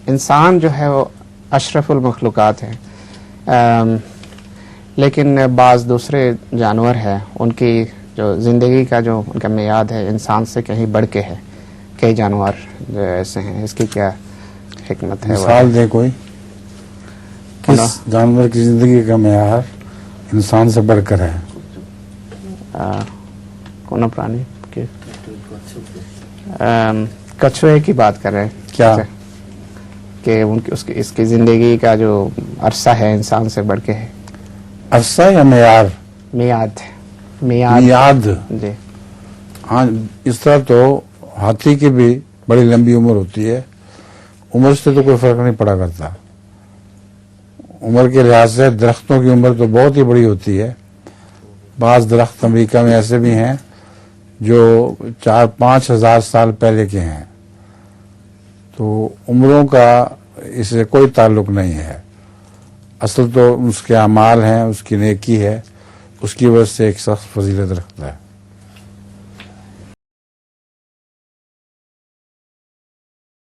इंसान जो है वो अशरफुल मखलूक़ात है, लेकिन बाज़ दूसरे जानवर हैं उनकी जो ज़िंदगी का जो उनका मियाद है इंसान से कहीं बढ़ के है। कई जानवर जो ऐसे हैं, इसकी क्या हिकमत है? मिसाल दे कोई, किस जानवर की ज़िंदगी का मियार इंसान से बढ़कर है? कौन प्राणी के? कछुए की बात कर रहे हैं क्या कि उनकी उसकी इसकी ज़िंदगी का जो अरसा है इंसान से बढ़ के है। अरसा या मियार? मियाद मियाद जी। हाँ, इस तरह तो हाथी की भी बड़ी लंबी उम्र होती है। उम्र से तो कोई फर्क नहीं पड़ा करता। उम्र के लिहाज से दरख्तों की उम्र तो बहुत ही बड़ी होती है। बाज़ दरख्त अमेरिका में ऐसे भी हैं जो 4-5 हज़ार साल पहले के हैं। तो उम्रों का इससे कोई ताल्लुक नहीं है। असल तो उसके अमाल हैं, उसकी नेकी है, उसकी वजह से एक सख्त फजीलत रखता है।